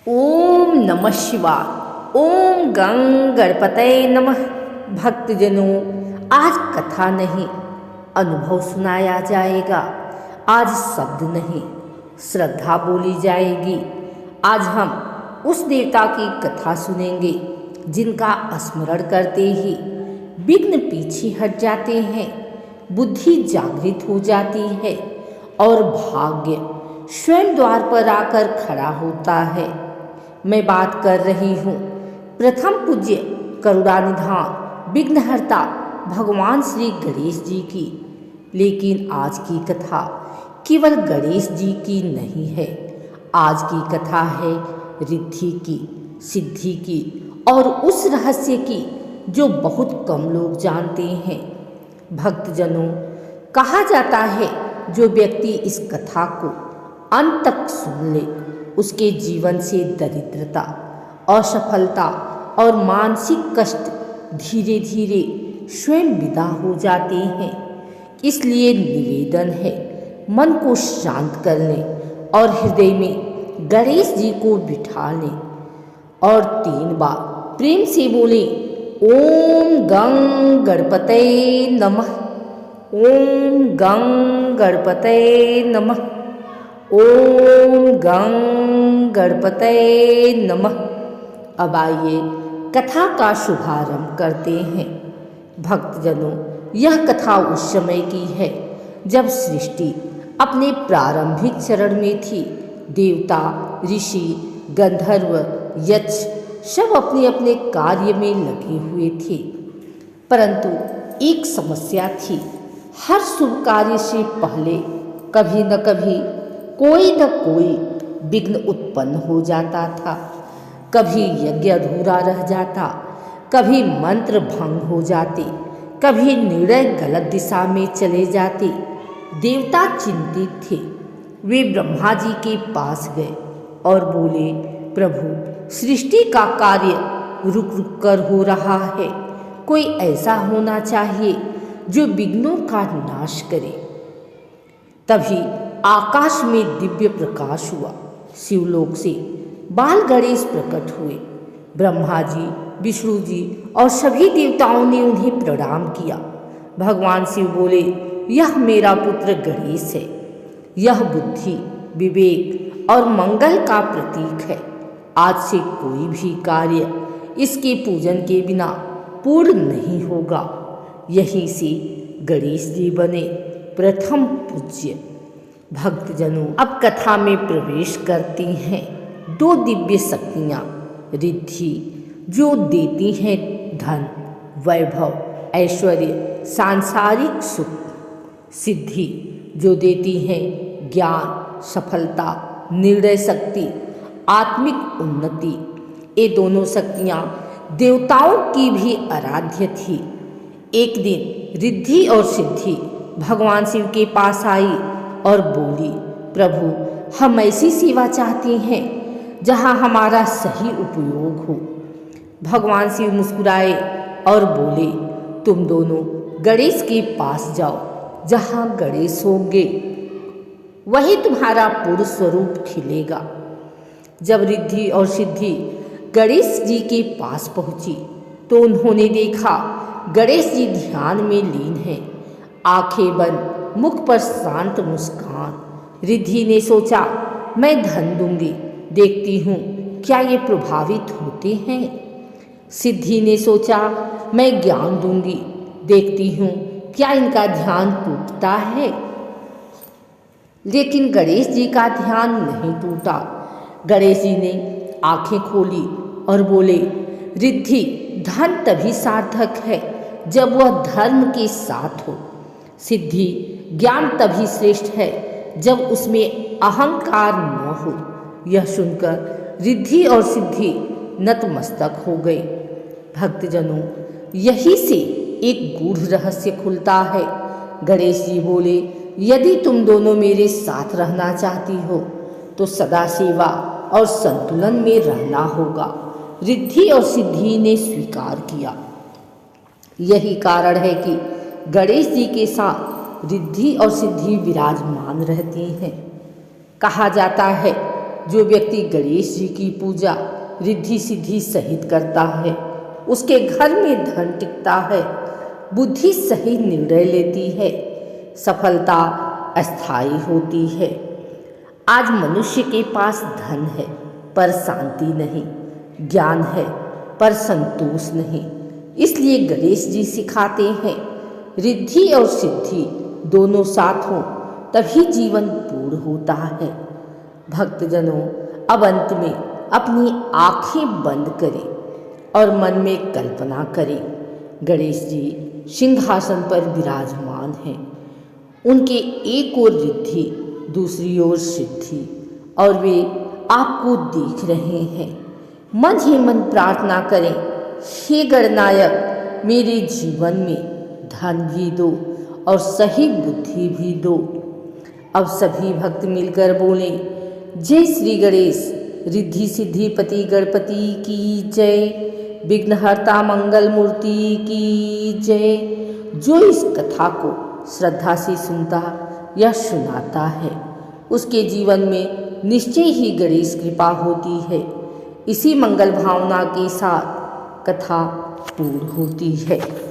ओम नमः शिवाय। ओम गं गणपतये नमः। भक्तजनों, आज कथा नहीं अनुभव सुनाया जाएगा। आज शब्द नहीं श्रद्धा बोली जाएगी। आज हम उस देवता की कथा सुनेंगे जिनका स्मरण करते ही विघ्न पीछे हट जाते हैं, बुद्धि जागृत हो जाती है और भाग्य स्वयं द्वार पर आकर खड़ा होता है। मैं बात कर रही हूँ प्रथम पूज्य करुणानिधान विघ्नहर्ता भगवान श्री गणेश जी की। लेकिन आज की कथा केवल गणेश जी की नहीं है। आज की कथा है रिद्धि की, सिद्धि की और उस रहस्य की जो बहुत कम लोग जानते हैं। भक्तजनों, कहा जाता है जो व्यक्ति इस कथा को अंत तक सुन ले उसके जीवन से दरिद्रता, असफलता और मानसिक कष्ट धीरे धीरे स्वयं विदा हो जाते हैं। इसलिए निवेदन है, मन को शांत कर लें और हृदय में गणेश जी को बिठा लें और 3 बार प्रेम से बोले ओम गं गणपतये नमः। ओम गं गणपतये नमः। ओम गं गणपतये नमः। अब आइए कथा का शुभारंभ करते हैं। भक्तजनों, यह कथा उस समय की है जब सृष्टि अपने प्रारंभिक चरण में थी। देवता, ऋषि, गंधर्व, यक्ष सब अपने अपने कार्य में लगे हुए थे। परंतु एक समस्या थी। हर शुभ कार्य से पहले कभी न कभी कोई न कोई विघ्न उत्पन्न हो जाता था। कभी यज्ञ अधूरा रह जाता, कभी मंत्र भंग हो जाते, कभी निर्णय गलत दिशा में चले जाते। देवता चिंतित थे। वे ब्रह्मा जी के पास गए और बोले, प्रभु, सृष्टि का कार्य रुक रुक कर हो रहा है। कोई ऐसा होना चाहिए जो विघ्नों का नाश करे। तभी आकाश में दिव्य प्रकाश हुआ। शिवलोक से बाल गणेश प्रकट हुए। ब्रह्मा जी, विष्णु जी और सभी देवताओं ने उन्हें प्रणाम किया। भगवान शिव बोले, यह मेरा पुत्र गणेश है। यह बुद्धि, विवेक और मंगल का प्रतीक है। आज से कोई भी कार्य इसके पूजन के बिना पूर्ण नहीं होगा। यहीं से गणेश जी बने प्रथम पूज्य। भक्तजनों, अब कथा में प्रवेश करती हैं 2 दिव्य शक्तियाँ। रिद्धि जो देती हैं धन, वैभव, ऐश्वर्य, सांसारिक सुख। सिद्धि जो देती हैं ज्ञान, सफलता, निर्णय शक्ति, आत्मिक उन्नति। ये दोनों शक्तियाँ देवताओं की भी आराध्य थी। एक दिन रिद्धि और सिद्धि भगवान शिव के पास आई और बोली, प्रभु, हम ऐसी सेवा चाहते हैं जहाँ हमारा सही उपयोग हो। भगवान शिव मुस्कुराए और बोले, तुम दोनों गणेश के पास जाओ। जहाँ गणेश होंगे वही तुम्हारा पूर्ण स्वरूप खिलेगा। जब रिद्धि और सिद्धि गणेश जी के पास पहुँची तो उन्होंने देखा गणेश जी ध्यान में लीन हैं, आंखें बंद, मुख पर शांत मुस्कान। रिद्धि ने सोचा, मैं धन दूंगी, देखती हूँ क्या ये प्रभावित होते हैं। सिद्धि ने सोचा, मैं ज्ञान दूंगी, देखती हूँ क्या इनका ध्यान टूटता है। लेकिन गणेश जी का ध्यान नहीं टूटा। गणेश जी ने आंखें खोली और बोले, रिद्धि, धन तभी सार्थक है जब वह धर्म के साथ हो। सिद्धि, ज्ञान तभी श्रेष्ठ है जब उसमें अहंकार न हो। यह सुनकर रिद्धि और सिद्धि नतमस्तक हो गए। भक्तजनों, यही से एक गूढ़ रहस्य खुलता है। गणेश जी बोले, यदि तुम दोनों मेरे साथ रहना चाहती हो तो सदा सेवा और संतुलन में रहना होगा। रिद्धि और सिद्धि ने स्वीकार किया। यही कारण है कि गणेश जी के साथ रिद्धि और सिद्धि विराजमान रहती हैं। कहा जाता है जो व्यक्ति गणेश जी की पूजा रिद्धि सिद्धि सहित करता है, उसके घर में धन टिकता है, बुद्धि सही निर्णय लेती है, सफलता अस्थायी होती है। आज मनुष्य के पास धन है पर शांति नहीं, ज्ञान है पर संतोष नहीं। इसलिए गणेश जी सिखाते हैं, रिद्धि और सिद्धि दोनों साथ हों तभी जीवन पूर्ण होता है। भक्तजनों, अब अंत में अपनी आंखें बंद करें और मन में कल्पना करें, गणेश जी सिंहासन पर विराजमान हैं। उनके एक ओर रिद्धि, दूसरी ओर सिद्धि, और वे आपको देख रहे हैं। मन ही मन प्रार्थना करें, हे गणनायक, मेरे जीवन में धन भी दो और सही बुद्धि भी दो। अब सभी भक्त मिलकर बोले, जय श्री गणेश, रिद्धि सिद्धि पति गणपति की जय, विघ्नहर्ता मंगल मूर्ति की जय। जो इस कथा को श्रद्धा से सुनता या सुनाता है, उसके जीवन में निश्चय ही गणेश कृपा होती है। इसी मंगल भावना के साथ कथा पूर्ण होती है।